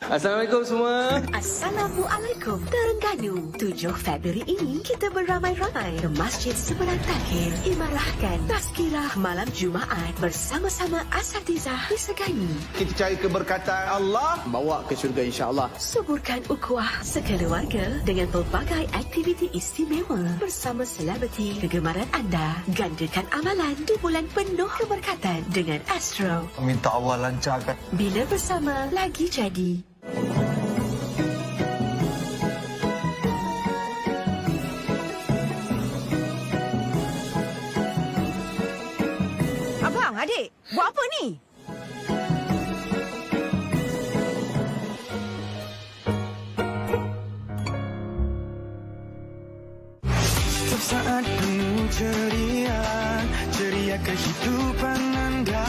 Assalamualaikum semua. Assalamualaikum. Terengganu 7 Februari ini kita beramai-ramai ke Masjid Seberang Takhir Imarahkan tazkirah malam Jumaat bersama-sama asatizah di Segani. Kita cari keberkatan Allah, bawa ke syurga insya-Allah. Suburkan ukhuwah sekeluarga dengan pelbagai aktiviti istimewa bersama selebriti kegemaran anda. Gandakan amalan di bulan penuh keberkatan dengan Astro. Minta Allah lancarkan. Bila bersama lagi jadi. Abang, adik, buat apa ni? Setiap saat penuh ceria, ceria kehidupan anda.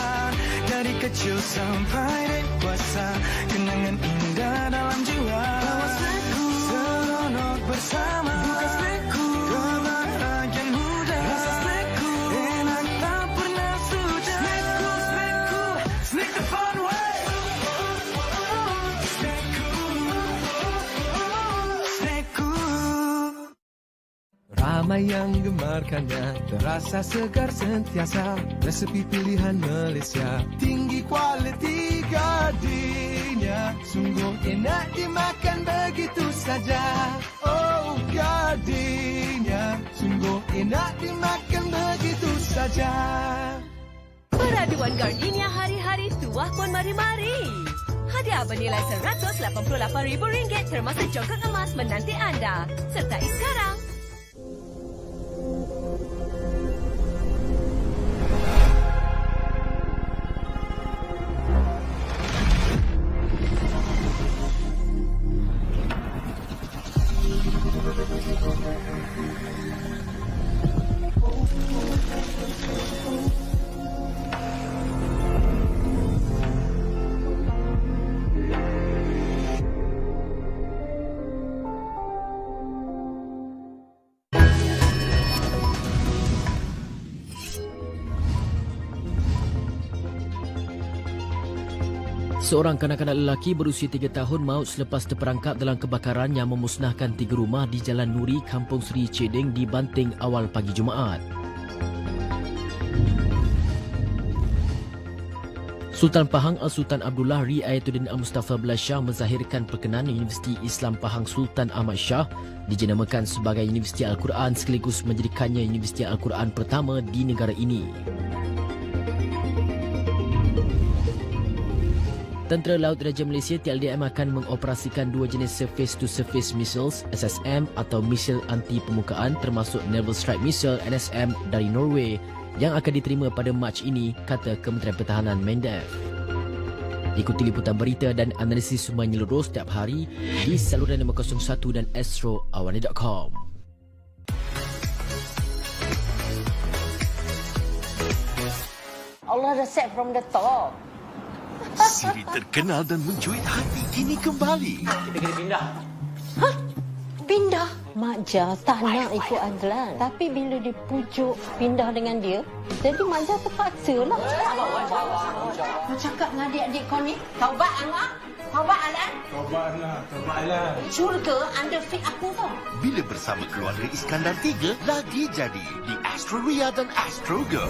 Dari kecil sampai dewasa, kenangan indah dalam jiwa. Bawa snackku, seronok bersama. Buka snackku, kebahagiaan muda. Rasa snackku, enak tak pernah sudah. Snackku, snackku, snack the fun way. Snackku, snackku. Ramai yang gemarkannya, terasa segar sentiasa. Resepi pilihan Malaysia, tinggi kualiti gadinya. Sungguh enak dimakan begitu saja. Oh gadinya, sungguh enak dimakan begitu saja. Peraduan Gardenia hari-hari tuah pun mari-mari. Hadiah bernilai RM188,000 termasuk congkak emas menanti anda. Sertai sekarang. Seorang kanak-kanak lelaki berusia 3 tahun maut selepas terperangkap dalam kebakaran yang memusnahkan 3 rumah di Jalan Nuri, Kampung Seri Cedeng di Banting awal pagi Jumaat. Sultan Pahang Al-Sultan Abdullah Riayatuddin Al-Mustafa Bilal Shah menzahirkan perkenan Universiti Islam Pahang Sultan Ahmad Shah dijenamakan sebagai Universiti Al-Quran sekaligus menjadikannya Universiti Al-Quran pertama di negara ini. Tentera Laut Raja Malaysia TLDM akan mengoperasikan 2 jenis Surface-to-Surface Missiles SSM atau misil anti permukaan termasuk Naval Strike Missile NSM dari Norway yang akan diterima pada Mac ini, kata Kementerian Pertahanan MENDEF. Ikuti liputan berita dan analisis semua menyeluruh setiap hari di saluran 501 dan astroawana.com. Allah dah set from the top. Siri terkenal dan mencuit hati kini kembali. Kita kena pindah. Hah? Pindah? Mak Jah tak nak ikut Adlan. Tapi bila dipujuk pindah dengan dia, jadi Mak Jah terpaksa lah. Kau cakap dengan adik-adik kau ni, taubat Anwar? Taubat Alan? Taubat Alan. Syurga anda fit aku tau. Bila bersama keluarga Iskandar 3, lagi jadi di Astro Ria dan Astro Go.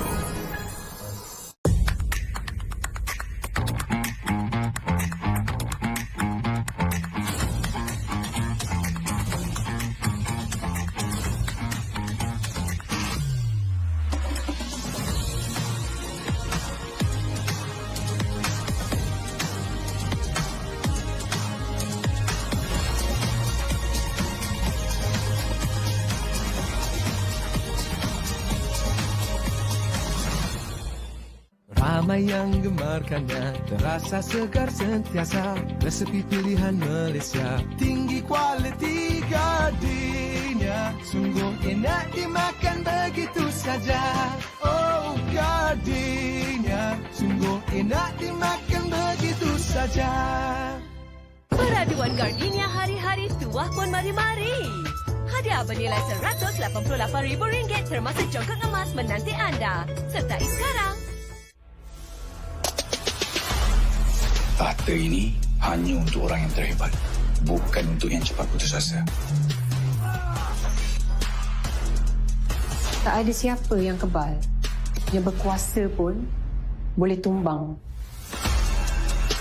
Ramai yang gemarkannya, terasa segar sentiasa. Resepi pilihan Malaysia, tinggi kualiti gadinya. Sungguh enak dimakan begitu saja. Oh gadinya, sungguh enak dimakan begitu saja. Peraduan Gardenia hari-hari tuah pun mari-mari. Hadiah bernilai RM188,000 termasuk congkak emas menanti anda. Sertai sekarang. Harta ini hanya untuk orang yang terhebat, bukan untuk yang cepat putus asa. Tak ada siapa yang kebal. Yang berkuasa pun boleh tumbang.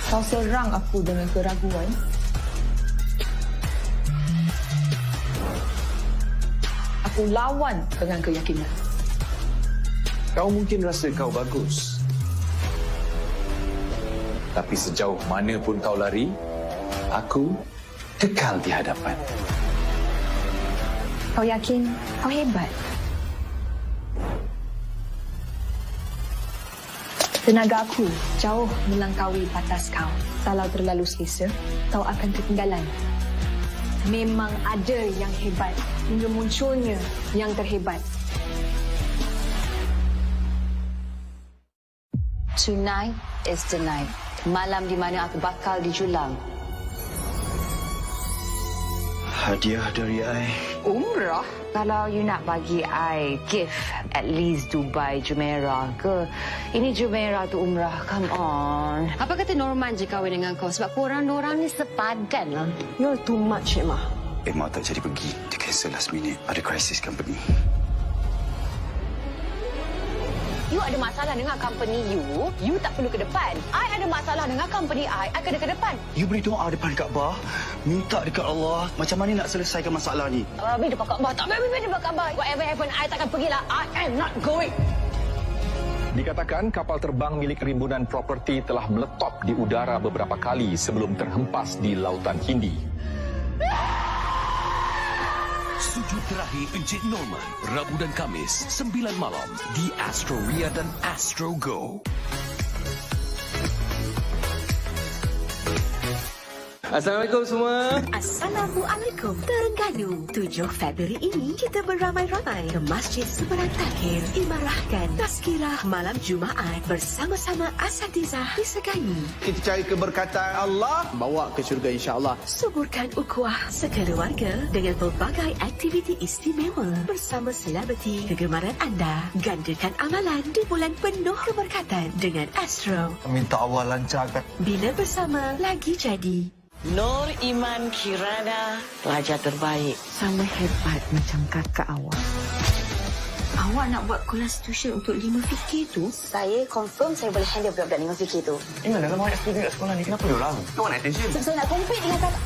Kau serang aku dengan keraguan. Aku lawan dengan keyakinan. Kau mungkin rasa kau bagus, tapi sejauh mana pun kau lari, aku kekal di hadapan. Kau yakin kau hebat? Tenaga aku jauh melangkaui batas kau. Kalau terlalu selesa, kau akan ketinggalan. Memang ada yang hebat hingga munculnya yang terhebat. Tonight is the night. Malam di mana aku bakal dijulang. Hadiah dari I. Umrah? Kalau you nak bagi I gift, at least Dubai Jumeirah ke? Ini Jumeirah tu umrah, come on. Apa kata Norman je kahwin dengan kau? Sebab korang-dorang ni sepadan lah. You're too much, Emma. Emma tak jadi pergi. Dia cancel last minute. Ada krisis company. You ada masalah dengan company you tak perlu ke depan. I ada masalah dengan company I kena ke depan. You beri doa depan Kaabah, minta dekat Allah macam mana nak selesaikan masalah ni. Babi depan Kaabah, tak babi depan Kaabah. Whatever happen, I takkan pergilah. I am not going. Dikatakan kapal terbang milik rimbunan properti telah meletop di udara beberapa kali sebelum terhempas di Lautan Hindi. Sujud terakhir Encik Norman, Rabu dan Kamis, 9 malam di Astro Ria dan Astro Go. Assalamualaikum semua. Assalamualaikum. Terengganu, 7 Februari ini kita beramai-ramai ke Masjid Seberang Takhir Imarahkan tazkirah malam Jumaat bersama-sama asatizah di Segani. Kita cari keberkatan Allah, bawa ke syurga insya-Allah. Suburkan ukhuwah sekeluarga dengan pelbagai aktiviti istimewa bersama selebriti kegemaran anda. Gandakan amalan di bulan penuh keberkatan dengan Astro. Minta Allah lancarkan. Bina bersama lagi jadi. Nur Iman Kirana, pelajar terbaik. Sama hebat macam kakak awak. Awak nak buat kelas tuition untuk 5 fikir tu? Saya confirm saya boleh handle budak-budak 5 fikir tu. Mana kalau banyak student kat sekolah ni, kenapa dia orang? Kau nak attention? Sebab saya nak compete dengan kakak.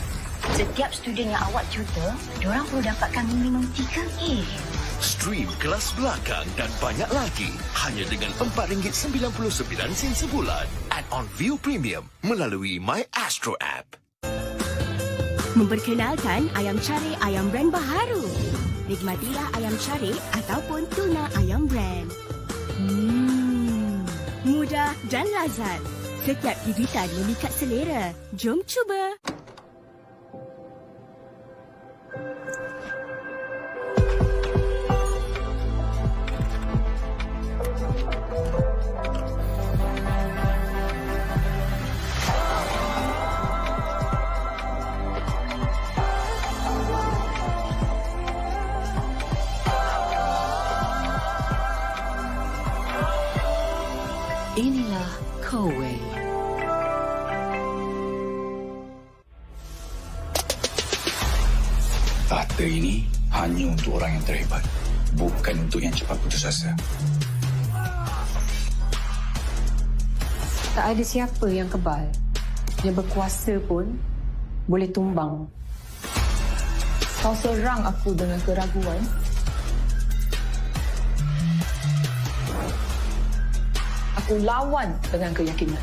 Setiap student yang awak tutor, diorang perlu dapatkan minimum 3A. Stream kelas belakang dan banyak lagi hanya dengan RM4.99 sebulan. Add-on View Premium melalui My Astro App. Memperkenalkan ayam cari ayam brand baharu. Nikmatilah ayam cari ataupun tuna ayam brand. Mudah dan lazat. Setiap hibitan memikat selera. Jom cuba. Inilah Kowe. Tahta ini hanya untuk orang yang terhebat, bukan untuk yang cepat putus asa. Tak ada siapa yang kebal. Yang berkuasa pun boleh tumbang. Kau serang aku dengan keraguan. Aku lawan dengan keyakinan.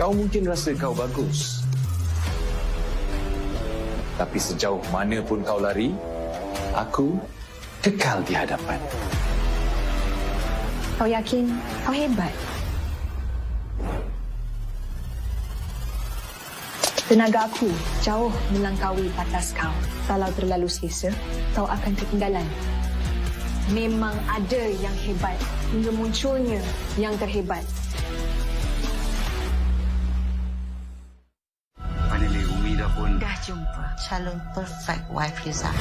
Kau mungkin rasa kau bagus, tapi sejauh mana pun kau lari, aku kekal di hadapan. Kau yakin kau hebat? Tenaga aku jauh melangkaui batas kau. Kalau terlalu selesa, kau akan ketinggalan. Memang ada yang hebat hingga munculnya yang terhebat. Finally, Umi dah pun jumpa calon perfect wife Liza.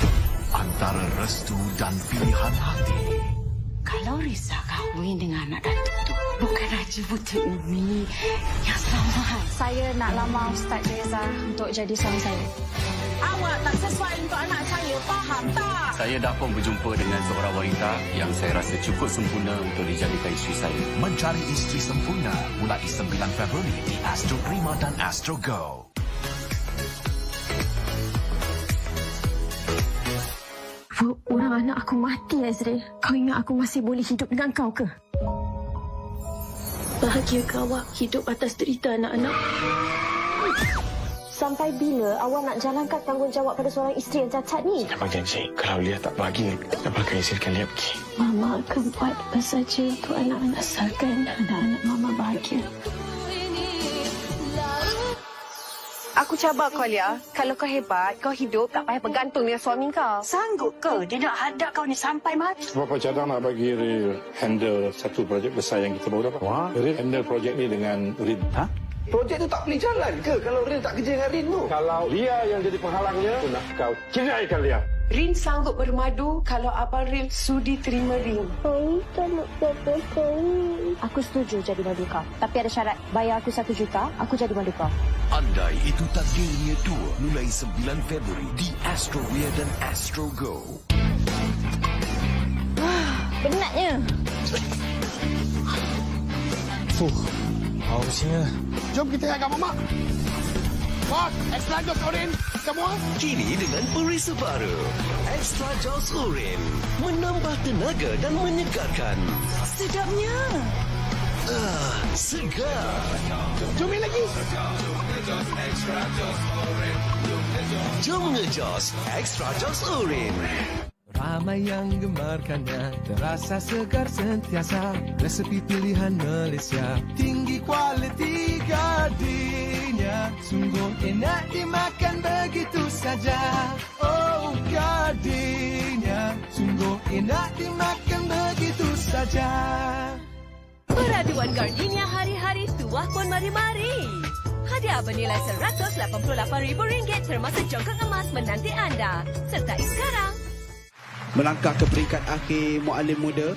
Antara restu dan pilihan hati. Kalau risau kahwin dengan anak datuk tu. Bukan Raja Butut ini yang selamat. Saya nak lamar Ustaz Reza untuk jadi suami saya. Awak tak sesuai untuk anak saya, faham tak? Saya dah pun berjumpa dengan seorang wanita yang saya rasa cukup sempurna untuk dijadikan isteri saya. Mencari isteri sempurna mulai 9 Februari di Astro Prima dan Astro Go. Orang anak aku mati, Azril. Kau ingat aku masih boleh hidup dengan kau ke? Bahagia ke awak hidup atas derita anak-anak? Sampai bila awak nak jalankan tanggungjawab pada seorang isteri yang cacat ni? Abang janji, kalau Lia tak bagi, Abang akan izinkan Lia pergi. Mama akan buat apa saja untuk anak-anak asalkan anak-anak Mama bahagia. Aku cabar kau, Lia. Kalau kau hebat, kau hidup tak payah bergantung dengan suami kau. Sanggup ke dia nak hadap kau ni sampai mati? Berapa cadang nak bagi Ril handle satu projek besar yang kita baru dapat? Wah. Ril handle projek ni dengan Rin. Ha? Projek tu tak boleh jalan ke kalau Rin tak kerja dengan Rin tu? Kalau Lia yang jadi penghalangnya, aku nak kau ceraikan Lia. Rin sanggup bermadu kalau Abang Rin sudi terima Rin. Kau tak nak dapat kau. Aku setuju jadi madu kau. Tapi ada syarat. Bayar aku 1 juta, aku jadi madu kau. Andai itu takdirnya dua mulai 9 Februari di Astro Weir dan Astro Go. Penatnya. Hausnya. Jom kita agak Mama. Bos, extra jos oren. Semua. Kini dengan perisa baru. Extra Jaws Urin. Menambah tenaga dan menyegarkan. Sedapnya. Segar. Jom lagi. Jom ngejos Extra Jaws Urin. Ramai yang gemarkannya, terasa segar sentiasa. Resepi pilihan Malaysia, tinggi kualiti gadinya. Sungguh enak dimakan begitu saja. Oh gadinya, sungguh enak dimakan begitu saja. Peraduan Gardenia hari-hari tuah pun mari-mari. Hadiah bernilai RM188,000 termasuk jongkok emas menanti anda. Sertai sekarang. Melangkah ke peringkat akhir Muallim Muda.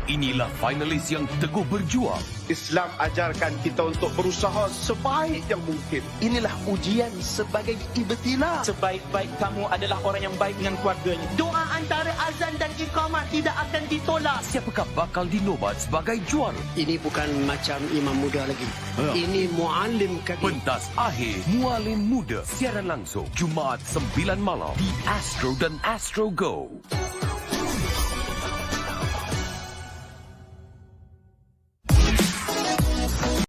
Inilah finalis yang teguh berjuang. Islam ajarkan kita untuk berusaha sebaik yang mungkin. Inilah ujian sebagai ibtilah. Sebaik-baik kamu adalah orang yang baik dengan keluarganya. Doa antara azan dan iqamah tidak akan ditolak. Siapakah bakal dinobat sebagai juara? Ini bukan macam imam muda lagi. Ini muallim kaki. Pentas akhir Muallim Muda. Siaran langsung Jumaat 9 malam di Astro dan Astro Go.